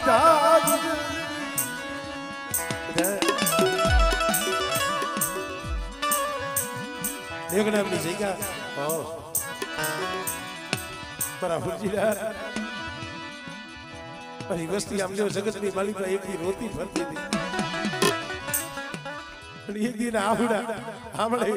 आधार देखना अपनी जगह बराबर जी परी वस्ती हम जो जगत की मालिक एक ही रोती भरती थी एक दिन आवड़ा हमड़े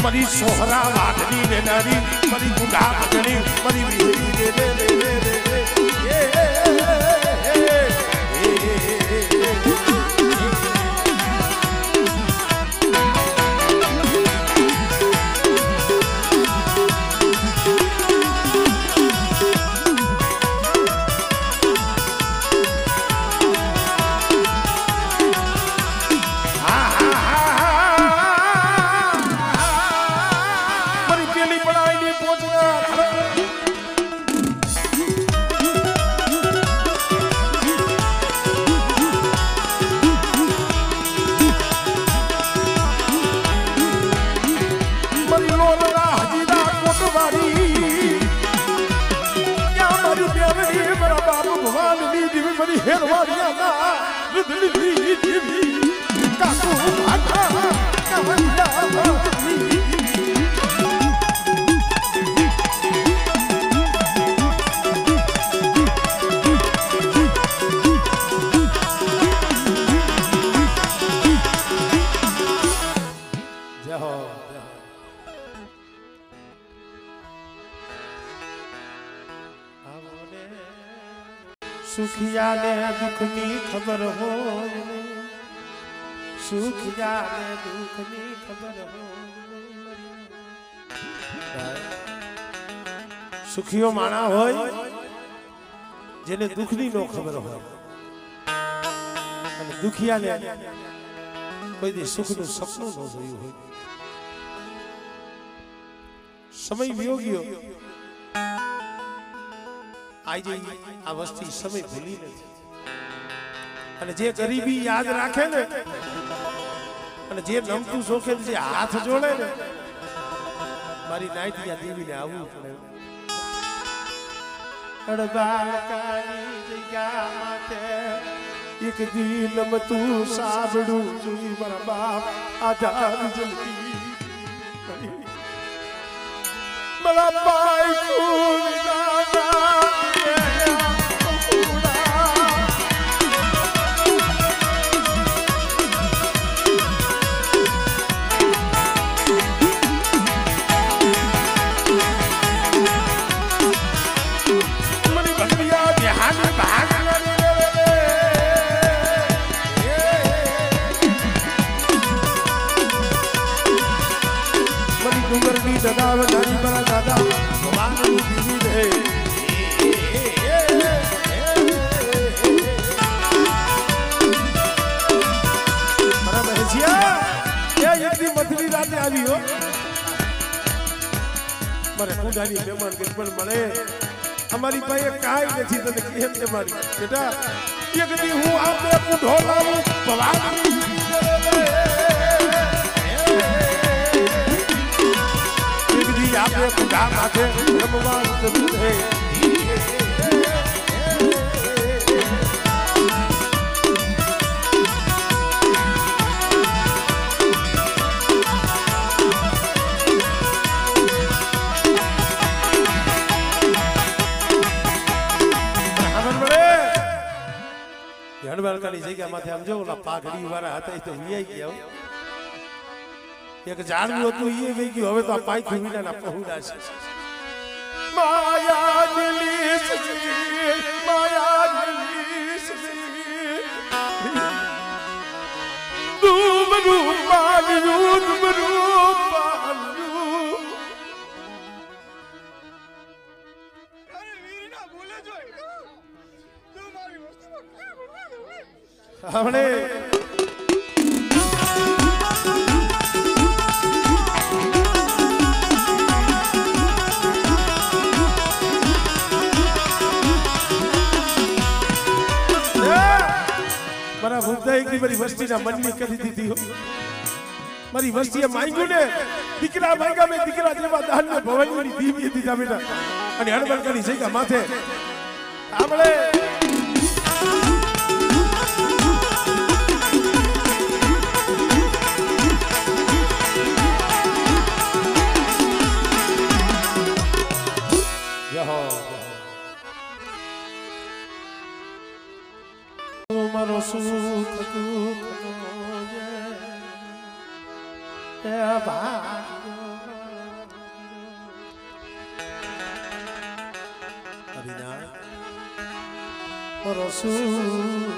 मरी सोहरा वादनी ने नारी मरी बुढ़ा बजनी मरी बिहरी दे दे दे दे दे सुखिया ने दुख की खबर हो सुखिया ने दुख की खबर हो सुखियो माना होय जेने दुख नी नो खबर होय અને દુખિયા ને કોઈ દી સુખ નું સપનું ન જોયું હોય સમય વિયોગ્યો आज आ वस्ती समय भूली नहीं અને જે ગરીબી યાદ રાખે ને અને જે નમતું સોખે જે હાથ જોડે ને મારી નાઈટિયા દેવીને આવવું પડે અડબાલકાની જગ્યા માટે એક દિન મતું સાંભળું જોઈ મારા બાપ આધાર જલ્દી મારા ભાઈ કુવિના दादा दादी बड़ा दादा भगवान की दीदी है દી મથરી રાતે આવી હો મારે કુંડાની મહેમાન કે પણ મળે અમારી પાસે કાઈ નથી તને કેમ કે મારી બેટા એક દી હું આપને કુંઢો લાવું ભવાની એક દી આપને કુંઢા માથે રમવા ઉતરે હણવાલકાની જગ્યામાંથી આમ જો ઓલા પાઘડી વાળા હતા એ તો વિયાઈ ગયા એક ઝાડનું હતું એ વહી ગયું હવે તો આ પાયખું વિનાના પહોળા છે માયા દિલીશ દુબરું પાલ્યું દુબરું પાલ્યું हमने મારા ભૂખતા એક મારી વસ્તીના મનની કરી દીધી હો મારી વસ્તીએ માંગ્યું ને દીકરા માંગ્યા મેં દીકરા જેવા દાન ને ભવાની દીવી દીધા બેટા અને હણવલકાની જગ્યા માથે આપણે મારો સુખ દુઃખ મારો સુખ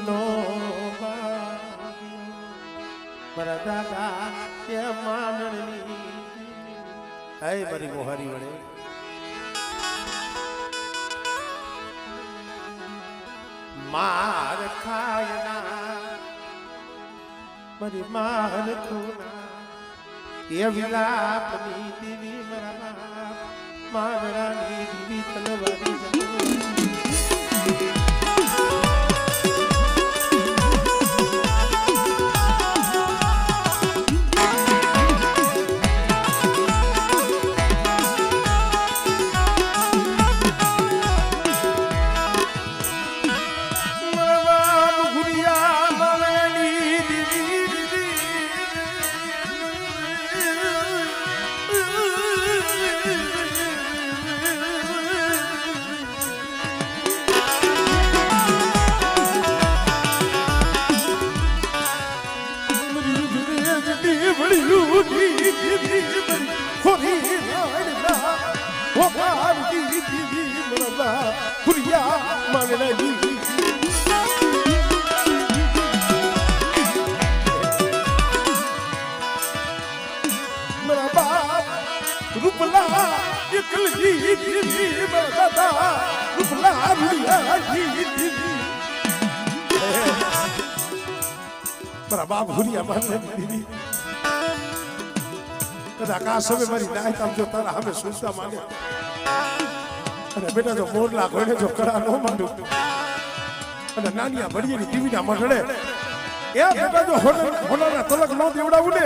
નો મારા દાદા એ માનણી આય મારી મોહારી વડે માર ખાયના મારી માર ખૂના એ વિલાપની દેવી મારા મારાની દેવી તલવારી बाप भूलिया मारने दीदी कदा आकाश में मारी नाय काम जो तारा हमें सोचता माने अरे बेटा जो मोरला कोई ने जो करा नो मांडू अरे नानिया बड़िया नी दीवी ना मठड़े ए बेटा जो होना ना तलक नो देवड़ा उड़े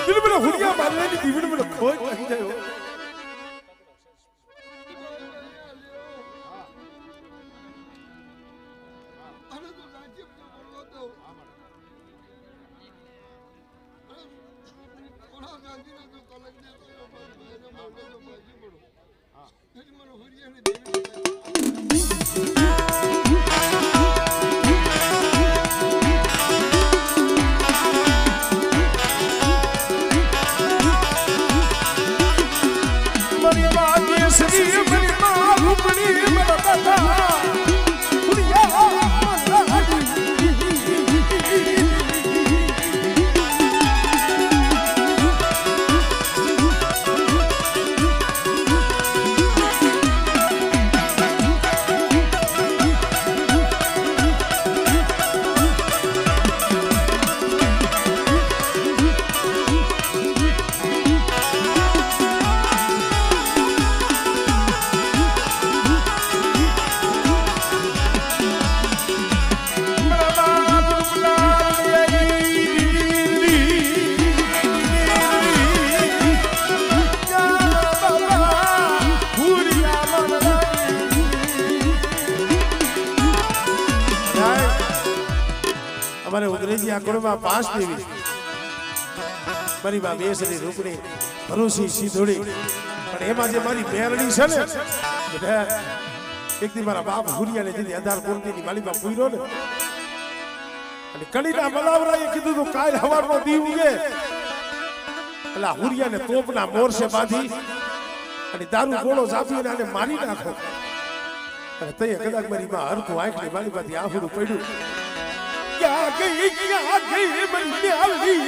दिल में हुलिया मारने नी दीवी में खोई कहीं जायो અમારે ઉગરેજી આંકડોમાં 5 દેવી મારી બા બેસરી રૂપડી ભરૂસી સીધોડી પણ એમાં જે મારી મેરડી છે ને એક દી મારા બાપ હુરિયાને દીધી આધાર કોરતીની માલી બા પૂર્યો ને અને કડીના મલાવરાએ કીધું તો કાલ હવારનો દી ઉગે એટલે હુરિયાને તોપના મોરસે બાંધી અને દારૂ ગોળો ઝાપીને આને મારી નાખો અને તઈએ કદાચ મારી માં હરખું આંખની મારી બાથી આફડું પડ્યું ક્યાં ગઈ મને આવી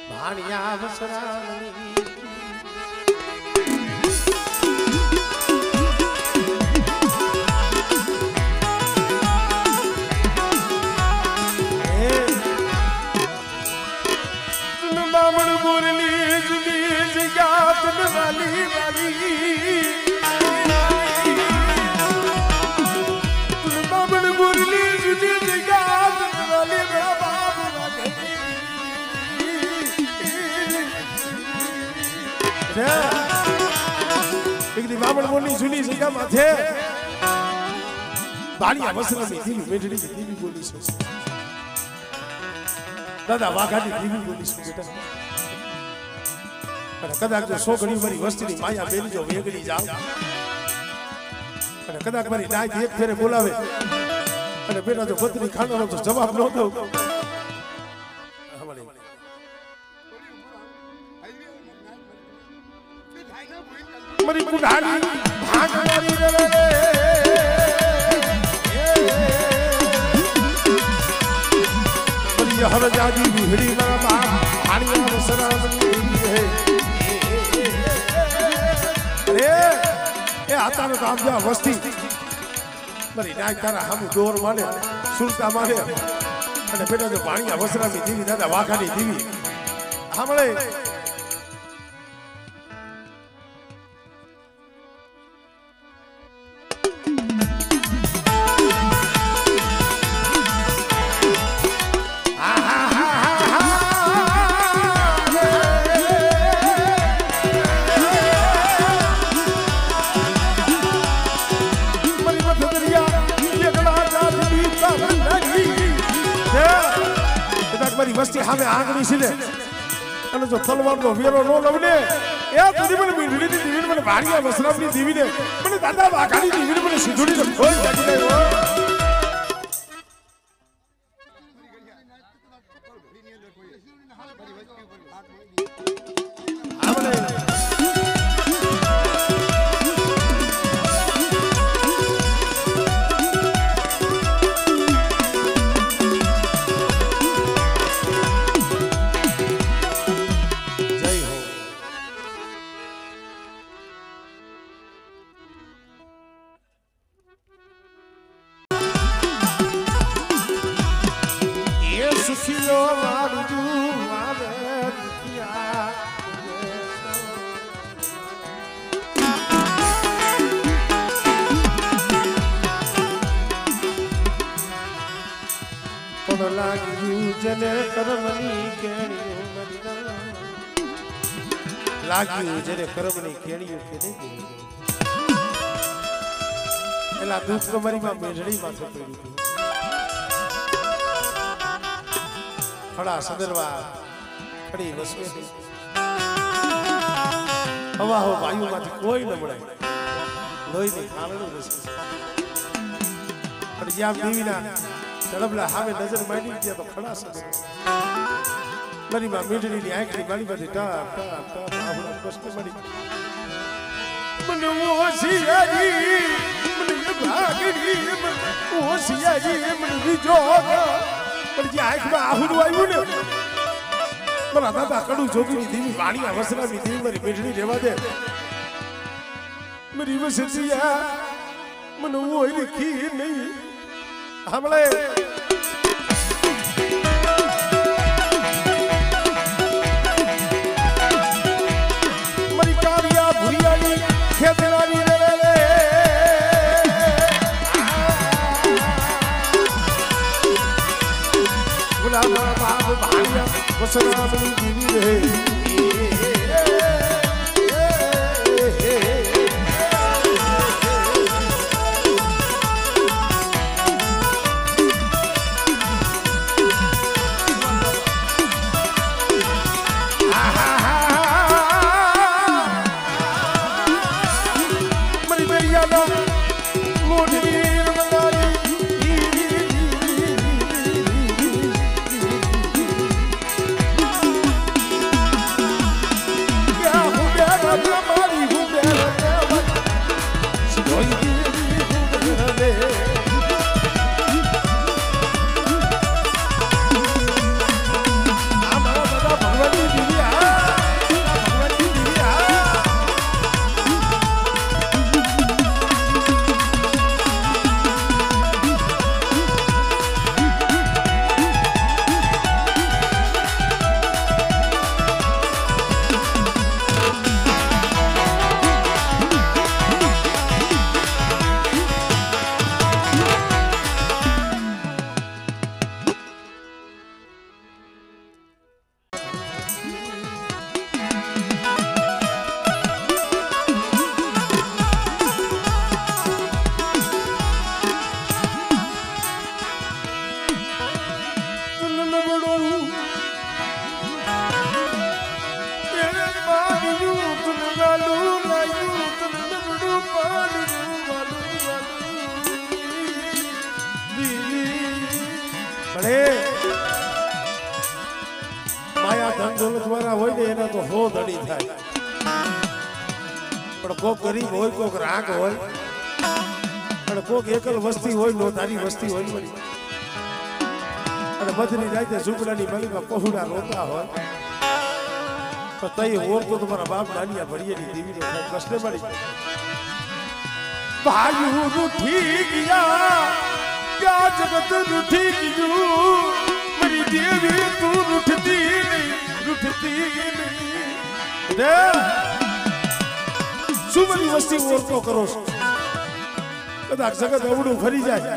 ભાણિયા વસરાની બામણ બોરલી જુદી જગ્યા તન વાલી વાલી બામણ બોરલી જુદી જગ્યા તન વાલી બાબા એક દી બામણ બોલની જૂની જગ્યામાં છે ભાણિયા વસરાની દીવી મેઢડી દીવી બોલી છે દાદા વાઘાની દીવી બોલી છે બેટા અને કદાચ જો 100 ઘડી મારી વસ્તીની માયા બેલી જો વેગડી જાવ અને કદાચ મારી નાય એક ફેરે બોલાવે અને બેટા જો બત્રી ખાનાનો તો જવાબ ન દઉં મરી કુડાની ભાગવારી રે મરી હર જાજી વિહડી મારા બાપ ભાણિયા વસરાની રે અરે એ આતાનો કામ જા વસ્તી મરી નાય તારા હામુ દોર માને સુરતા માને અને બેટા જો ભાણિયા વસરાની દીવી દાદા વાઘાની દીવી સાંભળે વસ્તી સામે આંગળી છે ને અને જો તલવારનો વેરો નો લવને એ સુધી મને મીંઢડી દીવીને મને ભાણિયા વસરાની દીવીને મને દાદા વાઘાની દીવીને મને સીધોડીને કોઈ જાગી ગયો લાગ્યું જરે કરમની કેણીઓ કે નહીં એલા દુઃખ કમરીમાં મેઢડીમાં થતું હતું ખડા સદરવા ખડી વસવે હવાહો વાયુમાંથી કોઈ ન મળે લોહીની ખાલનું રસી પણ જ્યાં દેવીના તડબલા સામે નજર માંડી ગયા તો ખડા સદરવા મારી માં મીઠડીની આંખની મારી માંથી ટાપ ટાપ ટાપ આવડા કષ્ટ મળી મને ઓછી આજી મને मन भागड़ी मन होशियारी मन बीजो पण जे आंख में आहुडું આવ્યું ને મારા દાદા કડું જોગીની દીવી વાણી વસરાની દીવી મારી બેઠડી રહેવા દે મારી વસતિયા મને ઓય કી નહીં हमले मरी कारिया भुरियानी खेतरानी ले ले गुलाब बाब भाड़िया वसना बनी जीवी रहे माया धन दौलत वाला हो एना तो हो दड़ी थाय पण कोक गरीब होय कोक राग होय पण कोक एकल वस्ती होय नो तारी वस्ती होय मरी अरे मधनी राते झुकડાની મલીમાં પહોડા રોતા હોય તો તઈ ઓર તો તમારા બાપ નાનિયા ભડિયેની દેવીને કષ્ટે મળી ભાયુ રૂઠી ગયા क्या जगत रूठी गયું मेरी देवी तू रूठती नहीं रे સુમની વસ્તી ઓરતો કરો છો કદાચ જગત અવડું ફરી જાય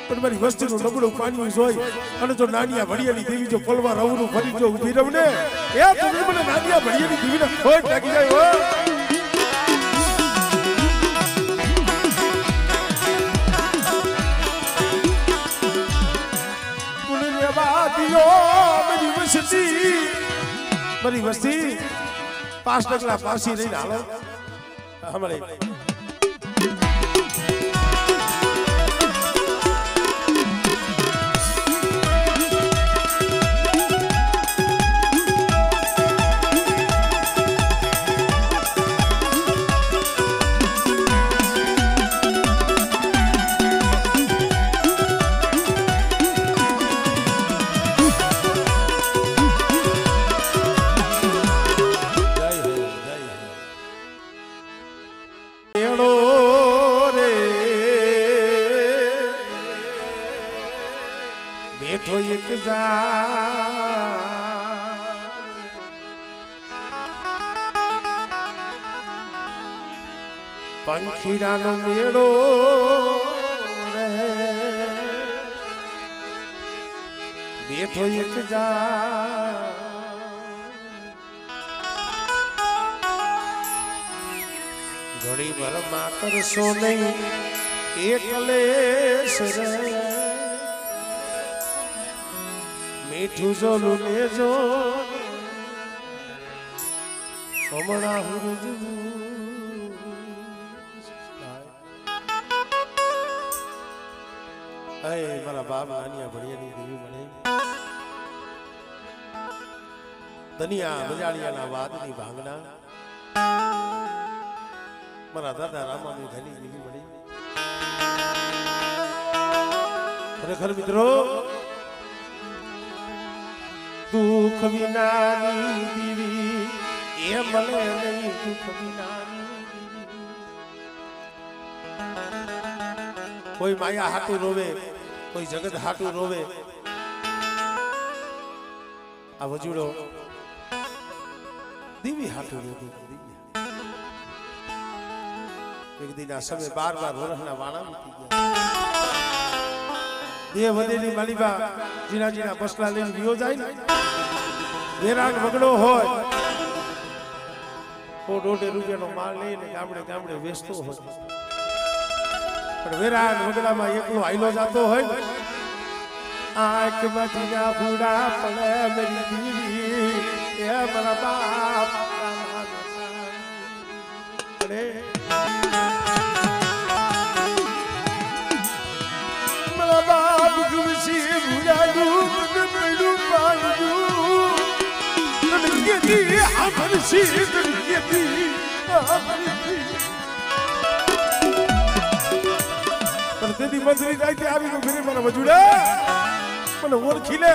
પણ મારી વસ્તીનું નબળું પાણી જોઈ અને જો નાનિયા ભડિયાની દેવી જો પલવા રવનું ફરી જો ઊભી રહું ને એ તમે મને નાનિયા ભડિયાની દેવીને ખોટ લાગી જાય હો मेरी वस्ती 5 डगला पासी नहीं डालो हमारे બેઠો એક પંખીડાનો મેળો રે બેઠો એક ઘણી ભર માતર સો નહીં એકલે રે મીઠું જોલું લેજો હમણાં મારા બાપ નાનિયા ભડિયાની દેવી મળે દનિયા બજાડિયાના વાદની ભાંગના મારા દાદા રામાની ધની દેવી મળી ખરેખર મિત્રો દુઃખ વિનાની દીવી એ મળે નહીં દુઃખ વિનાની કોઈ માયા હાટું રોવે કોઈ જગત હાટું રોવે આ વજુડો દીવી હાટું રોવે એક દિન આ સમય 12 વર્ષના વાણા મૂકી ગયા બે વધેલી માલીબા જીના જીના બસલા લઈને વિયો જાય ને વેરાન વગડો હોય તો 1.5 રૂપિયાનો માલ લઈને ગામડે ગામડે વેચતો હોય પણ વેરાન વગડામાં એકલો આયલો જતો હોય ને આંખ મચીના ફૂડા પડે મેરી દીવી એ મારા બાપ પડે મારા બાપ ગુમસી ભૂલાનું મન મેલું પાડ્યું તનકેતી આમરસી તનકેતી આમરસી પણ તેની મંજરી જાય આવી ગયો ઘરે મારા વજુડા મને ઓળખી લે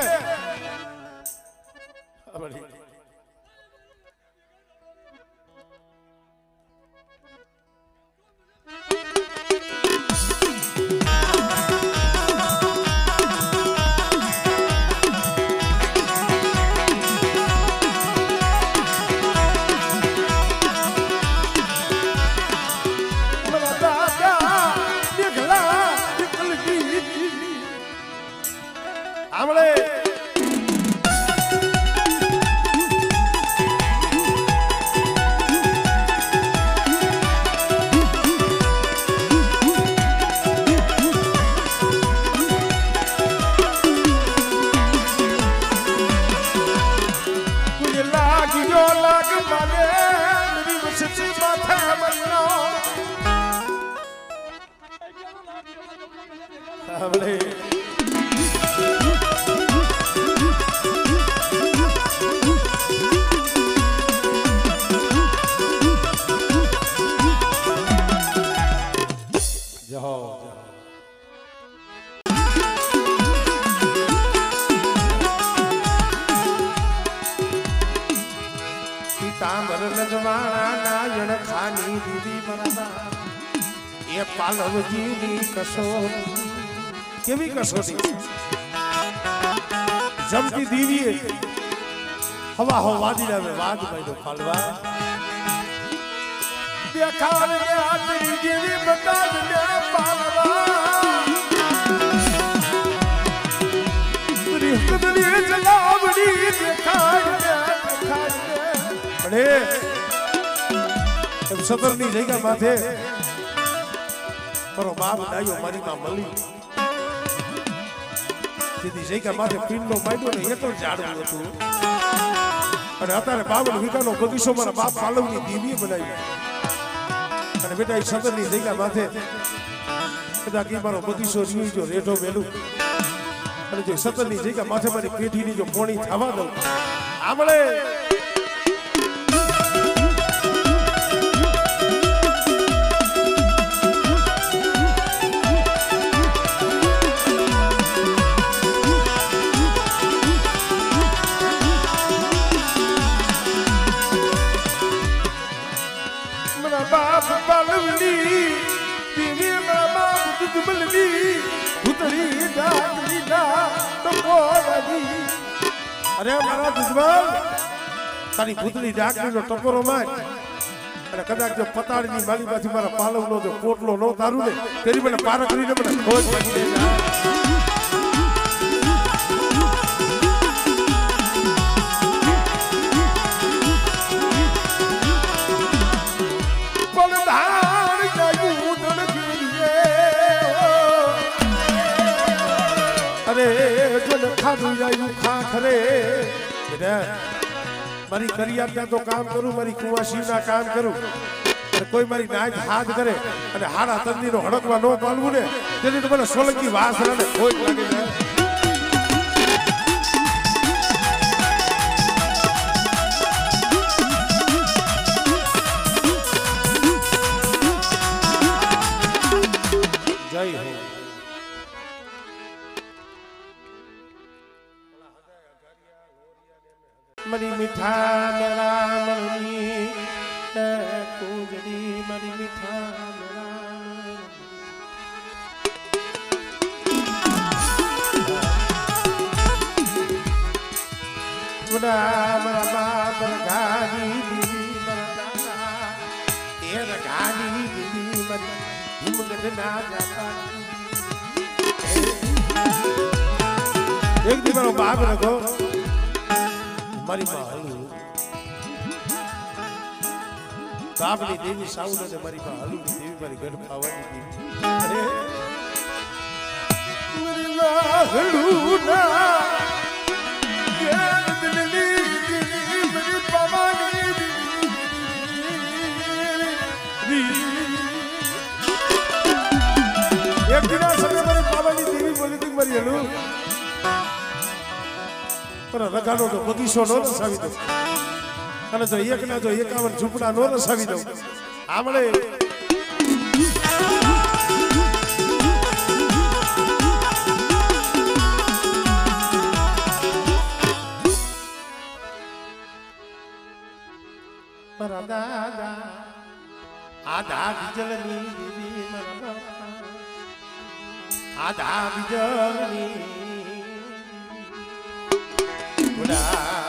કેવી કસોટી જમતી દીવીએ હવા હો વાદીડા મે વાદ પડ્યો ફાલવા દેખાડ ને આતરી દેવી બતા ને પાલવા તુરી કદલી જલાવડી દેખાડ પડે એમ સતરની જગ્યા માથે મારો બાપ ડાયો મારી માં મળી સીધી જગ્યા માથે પીંડનો માંડ્યો ને એક જ ઝાડવું હતું અને અત્યારે 52 વીઘાનો બગીચો મારા બાપ પાલવની દીવી બનાવી અને બેટા એ સતરની જગ્યા માથે કદાચ મારો બગીચો રીવી જો રેઢો મેલું અને જો સતરની જગ્યા માથે મારી પેઢીની જો પોણી થવા દઉં આમળે અરે મારા દુશ્મન તારી ભૂતની ડાકરીનો ટપોરો માર અને કદાચ જો પતાળની માલીમાંથી મારા પાલવનો જો પોટલો નો તારું ને તેરી મને પાર કરીને મને ખોજ લાગી દે મારી કરિયા ત્યાં તો કામ કરું મારી કુવાસી ના કામ કરું કોઈ મારી નાચ હાથ કરે અને હાડા તંદી નો હડકવા ન પાલવું ને તેની તો મને સોલંકી વાસ ને ખોજ લાગે છે જય હો મારી મીઠા મેરા મરની કુંજડી મારી મીઠા મેરા મારા બાપ ગાડી દીદી મારા દાદા તેર ગાડી દીદી મારી હિમગઢ ના જાતા એક દી મારો બાપ રખો મારી માં બાપની દેવી સાઉલ અને મારી માં હલુની દેવી મારી ગઢ પાવાની દેવી અરે મારી લાહડુના મારી પાવાની એક દિના સમય મારી પાવાની દેવી બોલી હતી મારી હલુ રગાનો તો બગીચો નો રસાવી દઉં અને જો એક ના જો 51 ઝૂંપડા નો રસાવી દઉં આમળે મારા દાદા આધા બીજલની દેવી મારા આધા બીજલની Buddha